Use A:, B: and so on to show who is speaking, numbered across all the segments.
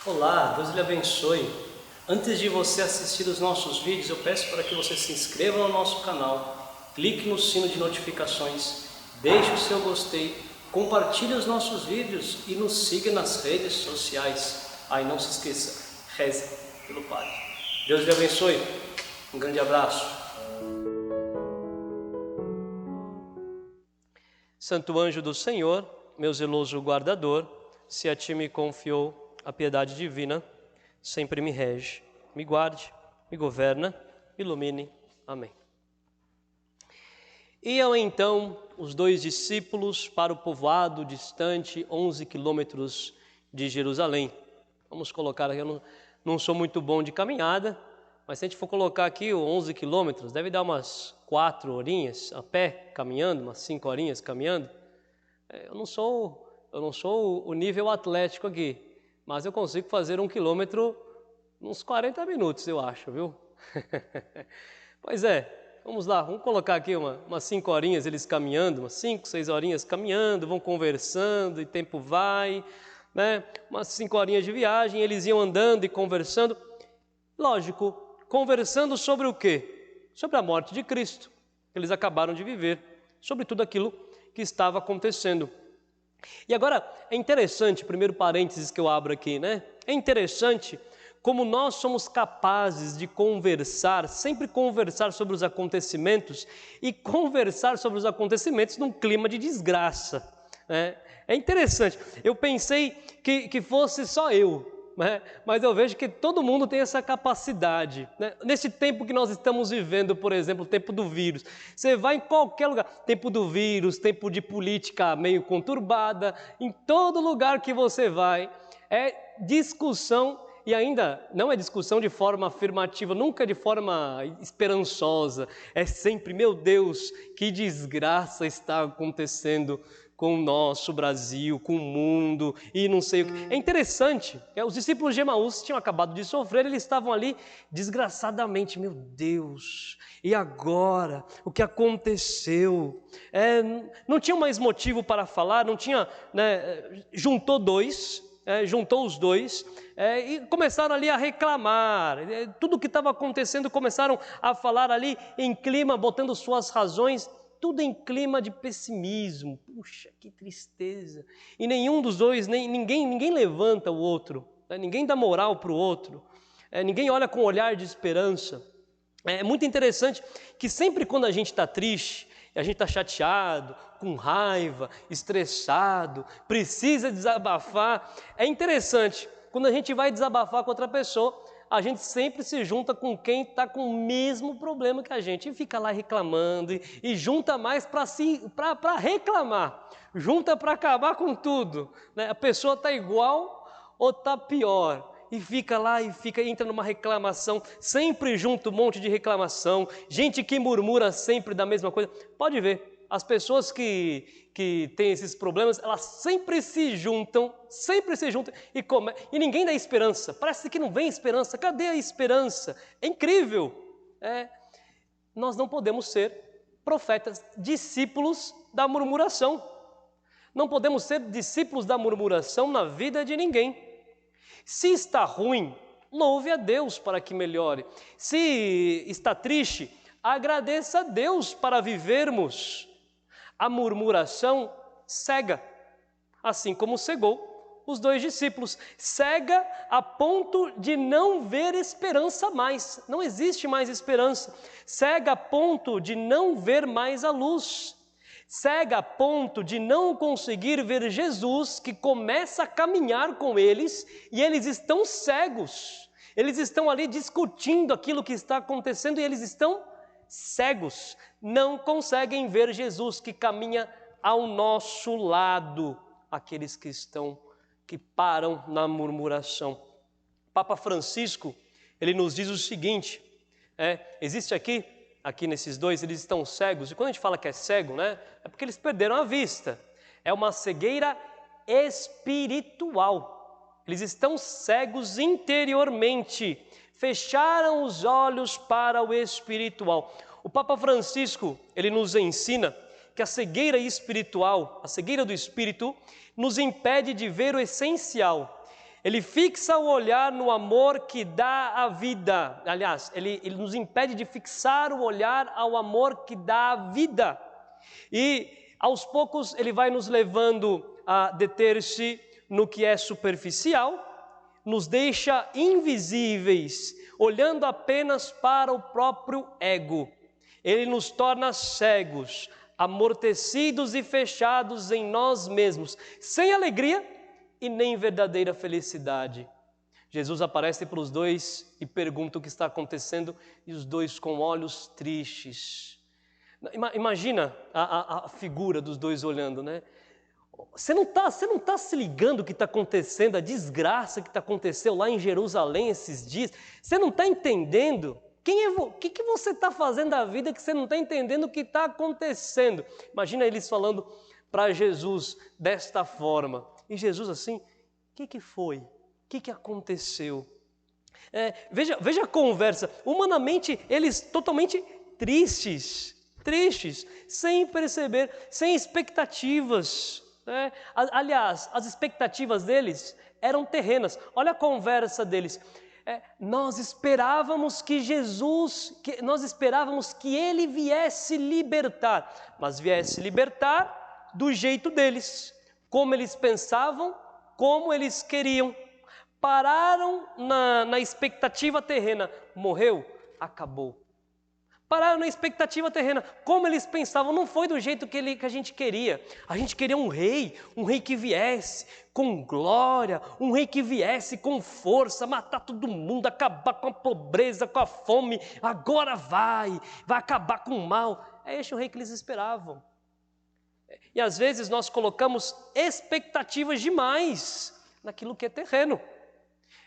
A: Olá, Deus lhe abençoe. Antes de você assistir os nossos vídeos, eu peço para que você se inscreva no nosso canal, clique no sino de notificações, deixe o seu gostei, compartilhe os nossos vídeos e nos siga nas redes sociais. E não se esqueça, reze pelo Padre. Deus lhe abençoe. Um grande abraço. Santo anjo do Senhor, meu zeloso guardador, se a ti me confiou a piedade divina, sempre me rege, me guarde, me governa, me ilumine. Amém. Iam então os dois discípulos para o povoado distante 11 quilômetros de Jerusalém. Vamos colocar aqui, eu não sou muito bom de caminhada, mas se a gente for colocar aqui 11 quilômetros, deve dar umas 4 horinhas a pé, caminhando, umas 5 horinhas caminhando. Eu não sou o nível atlético aqui, mas eu consigo fazer 1 quilômetro uns 40 minutos, eu acho, viu? Pois é, vamos lá, vamos colocar aqui umas 5 horinhas eles caminhando, umas 5, 6 horinhas caminhando, vão conversando e tempo vai, né? Umas 5 horinhas de viagem, eles iam andando e conversando, lógico, conversando sobre o quê? Sobre a morte de Cristo, que eles acabaram de viver, sobre tudo aquilo que estava acontecendo. E agora, é interessante, primeiro parênteses que eu abro aqui, né? É interessante como nós somos capazes de conversar, sempre conversar sobre os acontecimentos e conversar sobre os acontecimentos num clima de desgraça, né? É interessante, eu pensei que fosse só eu, né? Mas eu vejo que todo mundo tem essa capacidade, né? Nesse tempo que nós estamos vivendo, por exemplo, o tempo do vírus, você vai em qualquer lugar, tempo do vírus, tempo de política meio conturbada, em todo lugar que você vai, é discussão, e ainda não é discussão de forma afirmativa, nunca de forma esperançosa, é sempre, meu Deus, que desgraça está acontecendo com o nosso Brasil, com o mundo e não sei o que. É interessante, os discípulos de Emaús tinham acabado de sofrer, eles estavam ali desgraçadamente, meu Deus, e agora? O que aconteceu? Não tinha mais motivo para falar, não tinha, né, juntou os dois e começaram ali a reclamar, tudo o que estava acontecendo, começaram a falar ali em clima, botando suas razões, tudo em clima de pessimismo. Puxa, que tristeza. E nenhum dos dois, ninguém levanta o outro, né? Ninguém dá moral para o outro, ninguém olha com um olhar de esperança. É muito interessante que sempre quando a gente está triste, a gente está chateado, com raiva, estressado, precisa desabafar, é interessante, quando a gente vai desabafar com outra pessoa, a gente sempre se junta com quem está com o mesmo problema que a gente e fica lá reclamando e junta mais para reclamar, junta para acabar com tudo, né? A pessoa está igual ou está pior e fica lá entra numa reclamação, sempre junta um monte de reclamação, gente que murmura sempre da mesma coisa. Pode ver, as pessoas que têm esses problemas, elas sempre se juntam e ninguém dá esperança. Parece que não vem esperança. Cadê a esperança? É incrível. Nós não podemos ser profetas, discípulos da murmuração. Não podemos ser discípulos da murmuração na vida de ninguém. Se está ruim, louve a Deus para que melhore. Se está triste, agradeça a Deus para vivermos. A murmuração cega, assim como cegou os dois discípulos. Cega a ponto de não ver esperança mais. Não existe mais esperança. Cega a ponto de não ver mais a luz. Cega a ponto de não conseguir ver Jesus, que começa a caminhar com eles, e eles estão cegos. Eles estão ali discutindo aquilo que está acontecendo e eles estão cegos, não conseguem ver Jesus que caminha ao nosso lado, aqueles que param na murmuração. Papa Francisco, ele nos diz o seguinte, existe aqui nesses dois, eles estão cegos, e quando a gente fala que é cego, né, é porque eles perderam a vista, é uma cegueira espiritual, eles estão cegos interiormente, fecharam os olhos para o espiritual. O Papa Francisco, ele nos ensina que a cegueira espiritual, a cegueira do espírito, nos impede de ver o essencial. Ele fixa o olhar no amor que dá a vida. Aliás, ele nos impede de fixar o olhar ao amor que dá a vida. E aos poucos ele vai nos levando a deter-se no que é superficial, nos deixa invisíveis, olhando apenas para o próprio ego. Ele nos torna cegos, amortecidos e fechados em nós mesmos, sem alegria e nem verdadeira felicidade. Jesus aparece para os dois e pergunta o que está acontecendo, e os dois com olhos tristes. Imagina a figura dos dois olhando, né? Você não tá se ligando o que está acontecendo, a desgraça que aconteceu lá em Jerusalém esses dias? Você não está entendendo? O que você está fazendo da vida que você não está entendendo o que está acontecendo? Imagina eles falando para Jesus desta forma. E Jesus assim, o que foi? O que aconteceu? Veja a conversa. Humanamente, eles totalmente tristes, sem perceber, sem expectativas. Aliás, as expectativas deles eram terrenas. Olha a conversa deles. Nós esperávamos que ele viesse libertar, mas viesse libertar do jeito deles, como eles pensavam, como eles queriam. Pararam na expectativa terrena, morreu, acabou. Pararam na expectativa terrena, como eles pensavam, não foi do jeito que a gente queria. A gente queria um rei que viesse com glória, um rei que viesse com força, matar todo mundo, acabar com a pobreza, com a fome. Agora vai acabar com o mal. É este o rei que eles esperavam. E às vezes nós colocamos expectativas demais naquilo que é terreno.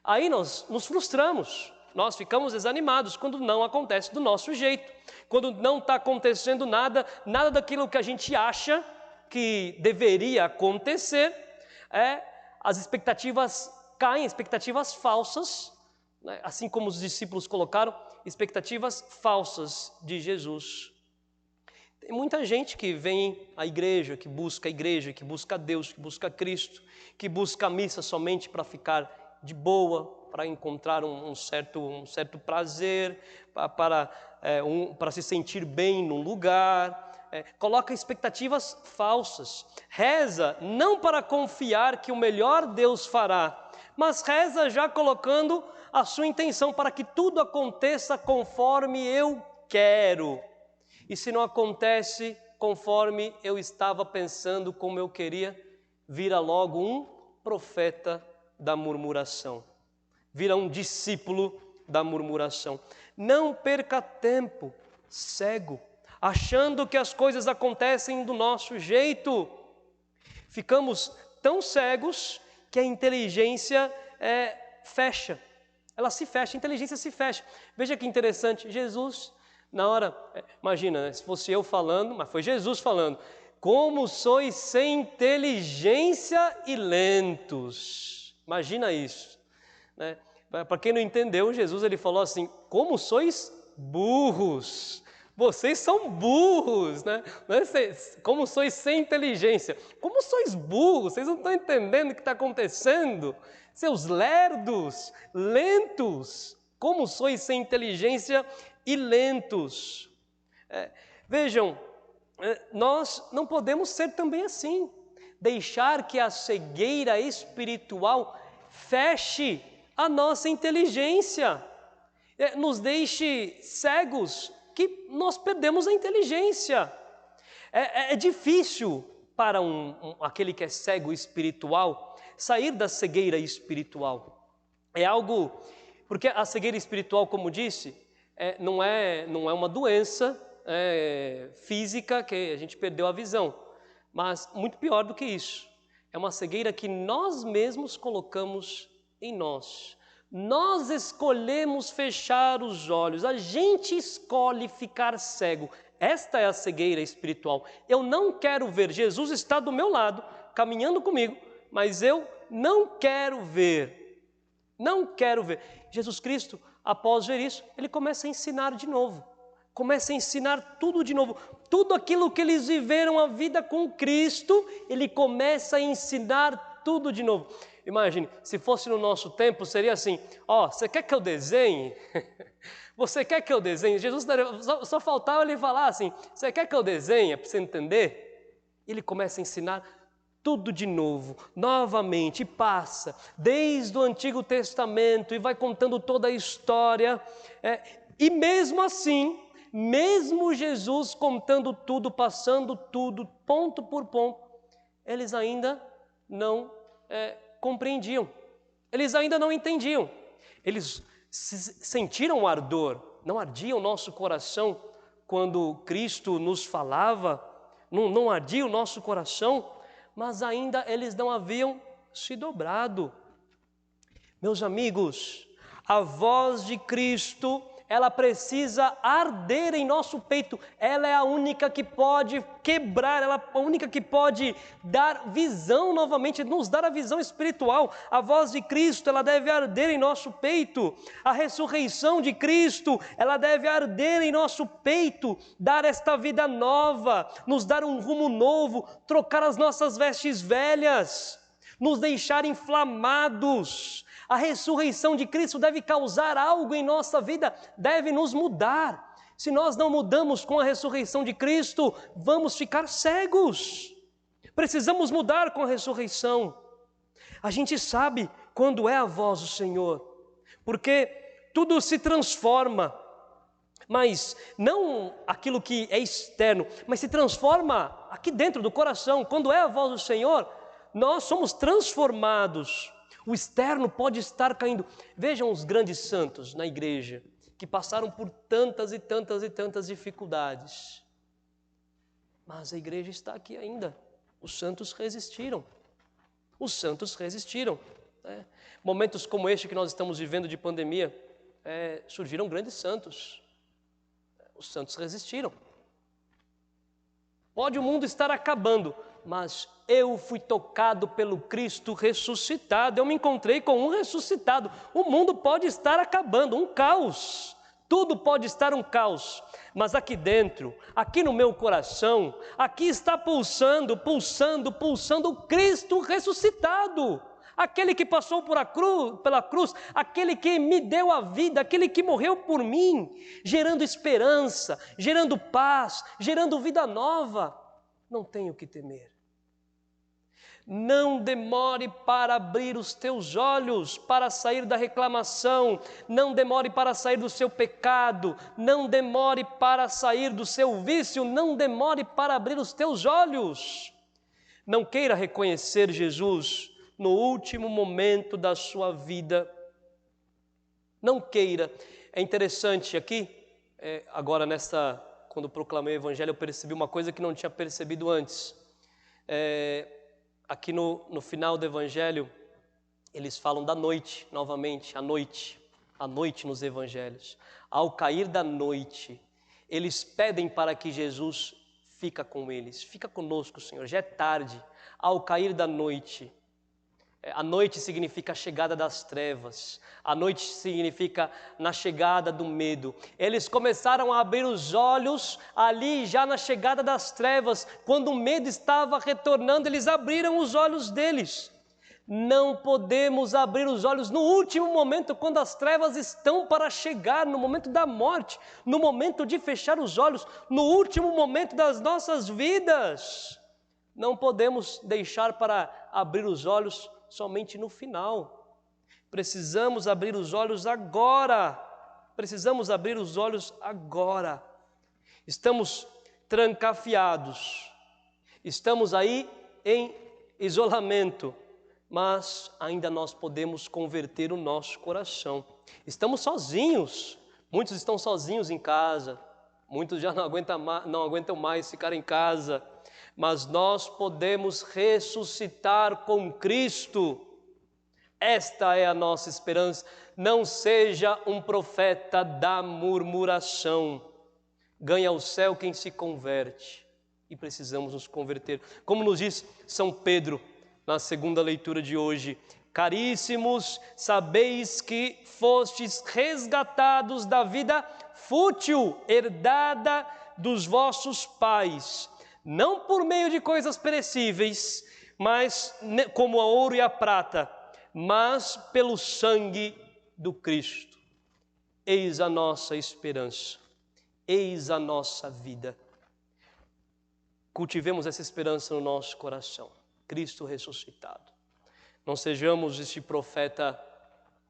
A: Aí nós nos frustramos. Nós ficamos desanimados quando não acontece do nosso jeito, quando não está acontecendo nada daquilo que a gente acha que deveria acontecer. As expectativas caem, expectativas falsas, né? Assim como os discípulos colocaram, expectativas falsas de Jesus. Tem muita gente que vem à igreja, que busca Deus, que busca Cristo, que busca a missa somente para ficar de boa, para encontrar um certo prazer, para se sentir bem num lugar, coloca expectativas falsas, reza não para confiar que o melhor Deus fará, mas reza já colocando a sua intenção para que tudo aconteça conforme eu quero, e se não acontece conforme eu estava pensando, como eu queria, vira logo um profeta da murmuração. Vira um discípulo da murmuração. Não perca tempo, cego, achando que as coisas acontecem do nosso jeito. Ficamos tão cegos que a inteligência fecha. Ela se fecha, a inteligência se fecha. Veja que interessante, Jesus, na hora, imagina, se fosse eu falando, mas foi Jesus falando, como sois sem inteligência e lentos. Imagina isso, né? Para quem não entendeu, Jesus ele falou assim, como sois burros, vocês são burros, né? Como sois sem inteligência, como sois burros, vocês não estão entendendo o que está acontecendo, seus lerdos, lentos, como sois sem inteligência e lentos. Vejam, nós não podemos ser também assim, deixar que a cegueira espiritual feche a nossa inteligência, nos deixe cegos, que nós perdemos a inteligência. É difícil para aquele que é cego espiritual sair da cegueira espiritual. É algo, porque a cegueira espiritual, como disse, não é uma doença física que a gente perdeu a visão, mas muito pior do que isso, é uma cegueira que nós mesmos colocamos em nós. Nós escolhemos fechar os olhos, a gente escolhe ficar cego. Esta é a cegueira espiritual. Eu não quero ver, Jesus está do meu lado, caminhando comigo, mas eu não quero ver. Jesus Cristo, após ver isso, ele começa a ensinar de novo. Começa a ensinar tudo de novo. Tudo aquilo que eles viveram a vida com Cristo, ele começa a ensinar tudo de novo. Imagine, se fosse no nosso tempo, seria assim: ó, você quer que eu desenhe? Você quer que eu desenhe? Jesus só faltava ele falar assim: você quer que eu desenhe? Para você entender? Ele começa a ensinar tudo de novo, novamente, e passa desde o Antigo Testamento e vai contando toda a história. E mesmo assim, mesmo Jesus contando tudo, passando tudo, ponto por ponto, eles ainda não compreendiam, eles ainda não entendiam. Eles sentiram o ardor, não ardia o nosso coração quando Cristo nos falava, não ardia o nosso coração, mas ainda eles não haviam se dobrado. Meus amigos, a voz de Cristo, ela precisa arder em nosso peito. Ela é a única que pode quebrar, ela é a única que pode dar visão novamente, nos dar a visão espiritual. A voz de Cristo, ela deve arder em nosso peito. A ressurreição de Cristo, ela deve arder em nosso peito, dar esta vida nova, nos dar um rumo novo, trocar as nossas vestes velhas, nos deixar inflamados. A ressurreição de Cristo deve causar algo em nossa vida, deve nos mudar. Se nós não mudamos com a ressurreição de Cristo, vamos ficar cegos. Precisamos mudar com a ressurreição. A gente sabe quando é a voz do Senhor, porque tudo se transforma, mas não aquilo que é externo, mas se transforma aqui dentro do coração. Quando é a voz do Senhor, nós somos transformados. O externo pode estar caindo. Vejam os grandes santos na igreja, que passaram por tantas e tantas e tantas dificuldades. Mas a igreja está aqui ainda. Os santos resistiram. Os santos resistiram. Momentos como este que nós estamos vivendo de pandemia, surgiram grandes santos. Os santos resistiram. Pode o mundo estar acabando, mas eu fui tocado pelo Cristo ressuscitado, eu me encontrei com um ressuscitado. O mundo pode estar acabando, um caos, tudo pode estar um caos, mas aqui dentro, aqui no meu coração, aqui está pulsando, pulsando, pulsando o Cristo ressuscitado, aquele que passou pela cruz, aquele que me deu a vida, aquele que morreu por mim, gerando esperança, gerando paz, gerando vida nova. Não tenho que temer. Não demore para abrir os teus olhos, para sair da reclamação, não demore para sair do seu pecado, não demore para sair do seu vício, não demore para abrir os teus olhos. Não queira reconhecer Jesus no último momento da sua vida. Não queira. É interessante aqui, agora quando proclamei o Evangelho, eu percebi uma coisa que não tinha percebido antes. Aqui no final do Evangelho, eles falam da noite, novamente, a noite nos Evangelhos. Ao cair da noite, eles pedem para que Jesus fica com eles. Fica conosco, Senhor, já é tarde. Ao cair da noite, a noite significa a chegada das trevas, a noite significa na chegada do medo. Eles começaram a abrir os olhos ali já na chegada das trevas, quando o medo estava retornando, eles abriram os olhos deles. Não podemos abrir os olhos no último momento, quando as trevas estão para chegar, no momento da morte, no momento de fechar os olhos, no último momento das nossas vidas. Não podemos deixar para abrir os olhos somente no final. Precisamos abrir os olhos agora. Precisamos abrir os olhos agora. Estamos trancafiados. Estamos aí em isolamento, mas ainda nós podemos converter o nosso coração. Estamos sozinhos. Muitos estão sozinhos em casa. Muitos já não aguentam mais ficar em casa. Mas nós podemos ressuscitar com Cristo. Esta é a nossa esperança. Não seja um profeta da murmuração. Ganha o céu quem se converte. E precisamos nos converter. Como nos diz São Pedro na segunda leitura de hoje: caríssimos, sabeis que fostes resgatados da vida fútil, herdada dos vossos pais, não por meio de coisas perecíveis, mas como o ouro e a prata, mas pelo sangue do Cristo. Eis a nossa esperança, eis a nossa vida. Cultivemos essa esperança no nosso coração. Cristo ressuscitado. Não sejamos este profeta,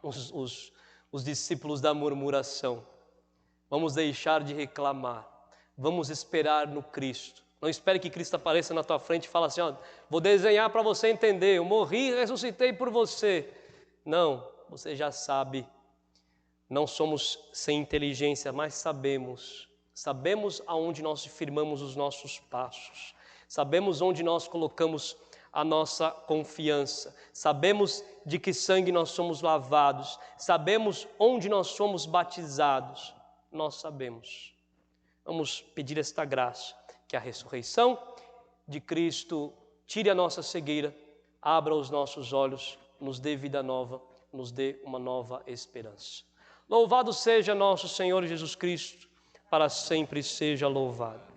A: os discípulos da murmuração. Vamos deixar de reclamar. Vamos esperar no Cristo. Não espere que Cristo apareça na tua frente e fale assim, ó, vou desenhar para você entender, eu morri e ressuscitei por você. Não, você já sabe. Não somos sem inteligência, mas sabemos. Sabemos aonde nós firmamos os nossos passos. Sabemos onde nós colocamos a nossa confiança. Sabemos de que sangue nós somos lavados. Sabemos onde nós somos batizados. Nós sabemos. Vamos pedir esta graça, que a ressurreição de Cristo tire a nossa cegueira, abra os nossos olhos, nos dê vida nova, nos dê uma nova esperança. Louvado seja nosso Senhor Jesus Cristo, para sempre seja louvado.